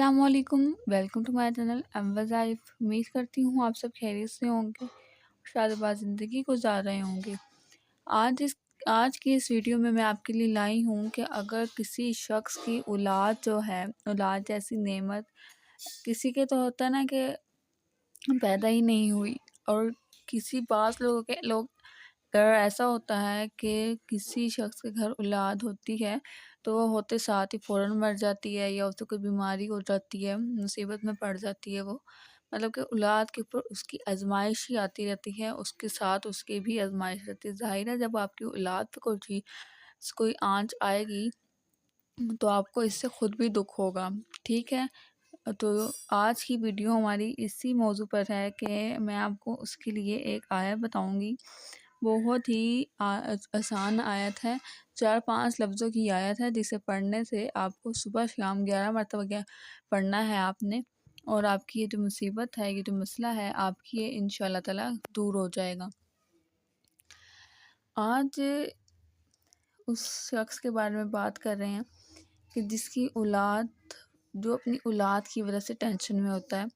अस्सलाम वालेकुम, welcome to my channel. I am Wazaif. उम्मीद करती हूँ आप सब खैरियत से होंगे, शादबाद ज़िंदगी गुजार रहे होंगे। आज इस आज की इस वीडियो में मैं आपके लिए लाई हूँ कि अगर किसी शख्स की औलाद जो है, औलाद जैसी नेमत किसी के तो होता है ना कि पैदा ही नहीं हुई, और किसी बाज़ लोगों के लोग अगर ऐसा होता है कि किसी शख्स के घर औलाद होती है तो वो होते साथ ही फ़ौरन मर जाती है, या उसे कोई बीमारी हो जाती है, मुसीबत में पड़ जाती है वो। मतलब कि औलाद के ऊपर उसकी आज़माइश ही आती रहती है, उसके साथ उसकी भी आज़माइश रहती है। ज़ाहिर है जब आपकी औलाद पे कोई आँच आएगी तो आपको इससे खुद भी दुःख होगा, ठीक है? तो आज की वीडियो हमारी इसी मौजू पर है कि मैं आपको उसके लिए एक आयत बताऊंगी। बहुत ही आसान आयत है, 4-5 लफ्ज़ों की आयत है, जिसे पढ़ने से आपको सुबह शाम 11 मरतबा पढ़ना है आपने, और आपकी ये जो मुसीबत है, ये जो मसला है, आपकी ये इंशाअल्लाह ताला दूर हो जाएगा। आज उस शख्स के बारे में बात कर रहे हैं कि जिसकी औलाद जो अपनी औलाद की वजह से टेंशन में होता है,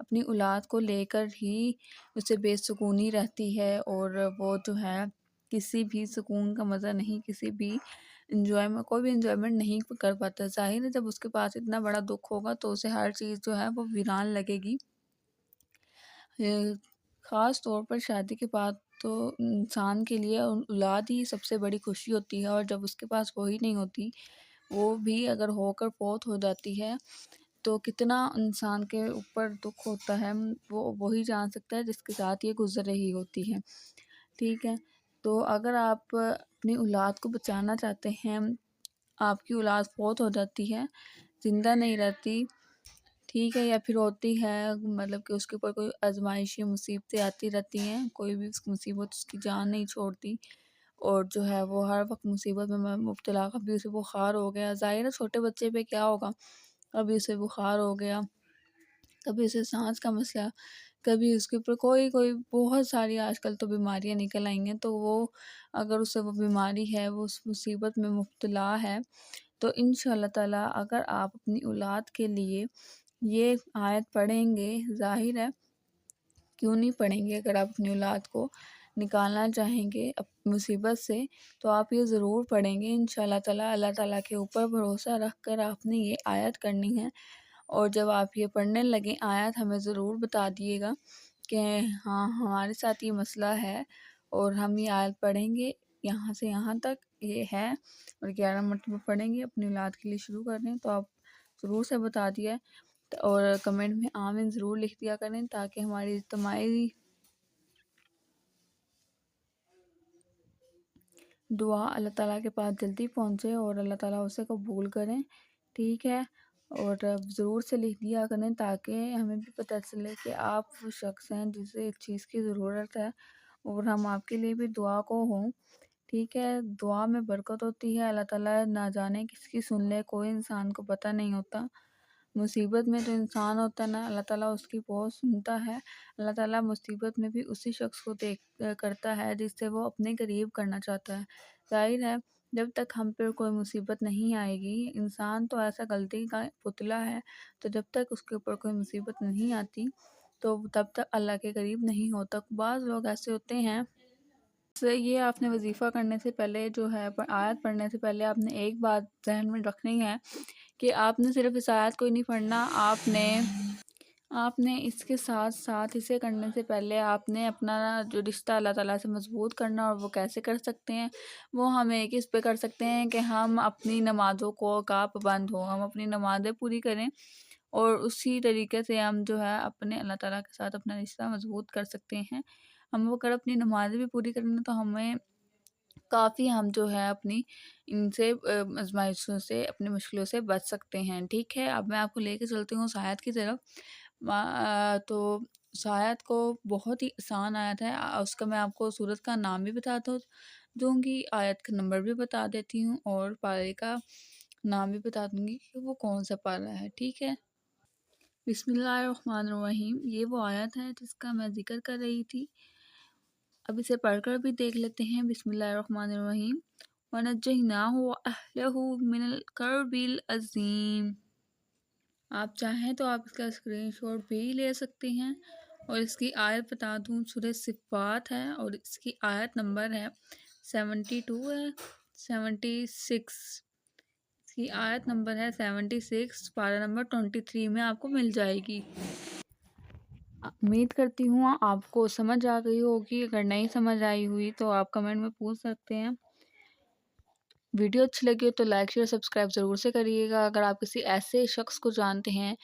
अपनी औलाद को लेकर ही उसे बेसुकूनी रहती है, और वो जो है किसी भी सुकून का मज़ा नहीं, किसी भी कोई भी इंजॉयमेंट नहीं कर पाता। ज़ाहिर है जब उसके पास इतना बड़ा दुःख होगा तो उसे हर चीज़ जो है वो वीरान लगेगी। ख़ास तौर पर शादी के बाद तो इंसान के लिए औलाद ही सबसे बड़ी खुशी होती है, और जब उसके पास वही नहीं होती, वो भी अगर होकर फ़ौत हो जाती है तो कितना इंसान के ऊपर दुःख होता है, वो वही जान सकता है जिसके साथ ये गुज़र रही होती है, ठीक है? तो अगर आप अपनी औलाद को बचाना चाहते हैं, आपकी औलाद फ़ौत हो जाती है, ज़िंदा नहीं रहती, ठीक है, या फिर होती है, मतलब कि उसके ऊपर कोई आज़माइश या मुसीबतें आती रहती हैं, कोई भी उस मुसीबत उसकी जान नहीं छोड़ती, और जो है वो हर वक्त मुसीबत में मुब्तला। कभी उसे बुखार हो गया, ज़ाहिर है छोटे बच्चे पे क्या होगा, कभी उसे बुखार हो गया, कभी उसे सांस का मसला, कभी उसके ऊपर कोई कोई बहुत सारी आजकल तो बीमारियां निकल आई हैं, तो वो अगर उसे वो बीमारी है, वो उस मुसीबत में मुब्तला है, तो इंशाअल्लाह ताला अगर आप अपनी औलाद के लिए ये आयत पढ़ेंगे, ज़ाहिर है क्यों नहीं पढ़ेंगे, अगर आप अपनी औलाद को निकालना चाहेंगे मुसीबत से, तो आप ये ज़रूर पढ़ेंगे इंशाअल्लाह ताला। अल्लाह ताला के ऊपर भरोसा रख कर आपने ये आयत करनी है, और जब आप ये पढ़ने लगें आयत, हमें ज़रूर बता दिएगा कि हाँ, हमारे साथ ये मसला है, और हम ये आयत पढ़ेंगे यहाँ से यहाँ तक ये है, और 11 मरतबा पढ़ेंगे, अपनी औलाद के लिए शुरू कर रहे हैं, तो आप ज़रूर से बता दिया, और कमेंट में आमीन ज़रूर लिख दिया करें, ताकि हमारी इज्तिमाई दुआ अल्लाह ताला के पास जल्दी पहुँचे और अल्लाह ताला उसे कबूल करें, ठीक है? और ज़रूर से लिख दिया करें, ताकि हमें भी पता चले कि आप वो शख्स हैं जिसे इस चीज़ की ज़रूरत है, और हम आपके लिए भी दुआ को हों, ठीक है? दुआ में बरकत होती है, अल्लाह ताला ना जाने किसकी सुन ले, कोई इंसान को पता नहीं होता। मुसीबत में जो इंसान होता है ना, अल्लाह ताला उसकी बहुत सुनता है। अल्लाह ताला मुसीबत में भी उसी शख्स को करता है जिससे वो अपने करीब करना चाहता है। ज़ाहिर है जब तक हम पे कोई मुसीबत नहीं आएगी, इंसान तो ऐसा गलती का पुतला है, तो जब तक उसके ऊपर कोई मुसीबत नहीं आती, तो तब तक अल्लाह के करीब नहीं होता। बाज़ लोग ऐसे होते हैं, से ये आपने वज़ीफ़ा करने से पहले जो है आयत पढ़ने से पहले आपने एक बात ज़हन में रखनी है कि आपने सिर्फ़ इस आयत को ही नहीं पढ़ना, आपने आपने इसके साथ-साथ इसे करने से पहले आपने अपना जो रिश्ता अल्लाह ताला से मज़बूत करना, और वो कैसे कर सकते हैं, वो हम एक इस पे कर सकते हैं कि हम अपनी नमाज़ों को का पाबंद हों, हम अपनी नमाज़ें पूरी करें, और उसी तरीके से हम जो है अपने अल्लाह ताला के साथ अपना रिश्ता मज़बूत कर सकते हैं। हम अगर अपनी नमाज़ें भी पूरी करेंगे तो हमें काफ़ी हम जो है अपनी इनसे आज़माइशों से, अपनी मुश्किलों से बच सकते हैं, ठीक है? अब मैं आपको लेके चलती हूँ उस आयत की तरफ। तो उस आयत को बहुत ही आसान आयत है, उसका मैं आपको सूरत का नाम भी बता दूँगी, आयत का नंबर भी बता देती हूँ, और पारे का नाम भी बता दूँगी कि वो कौन-सा पारा है, ठीक है? बिस्मिल्लाहिर्रहमानिर्रहीम, ये वो आयत है जिसका मैं ज़िक्र कर रही थी। अब इसे पढ़कर भी देख लेते हैं। बिस्मिल्लाहिर्रहमानिर्रहीम। वनज्जयनाहु व अहलहु मिनल कर्बिल अज़ीम। آپ چاہیں تو آپ اس کا اسکرین شاٹ بھی لے سکتے ہیں۔ اور اس کی آیت بتا دوں، سورہ صفات ہے اور اس کی آیت نمبر ہے 72 ہے 76، اس کی آیت نمبر ہے 76، پارہ نمبر 23 میں آپ کو مل جائے گی۔ امید کرتی ہوں آپ کو سمجھ آ گئی ہوگی، اگر نہیں سمجھ آئی ہوئی تو آپ کمنٹ میں پوچھ سکتے ہیں۔ ویڈیو اچھی لگی ہو تو لائک شیئر سبسکرائب ضرور سے کریے گا۔ اگر آپ کسی ایسے شخص کو جانتے ہیں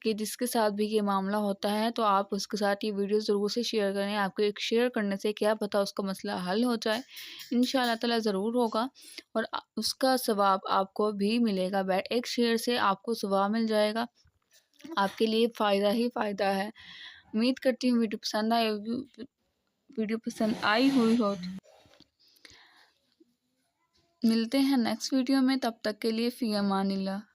کہ جس کے ساتھ بھی یہ معاملہ ہوتا ہے تو آپ اس کے ساتھ یہ ویڈیو ضرور سے شیئر کریں۔ آپ کو ایک شیئر کرنے سے کیا پتہ اس کا مسئلہ حل ہو جائے، انشاءاللہ تعالی ضرور ہوگا، اور اس کا ثواب آپ کو بھی ملے گا۔ ایک شیئر سے آپ کو ثواب مل جائے گا، آپ کے لیے فائدہ ہی فائدہ ہے۔ امید کرتی ہوں ویڈیو پسند آئی ہوئی ہو۔ ملتے ہیں نیکسٹ ویڈیو میں، تب تک کے لیے فی امان اللہ۔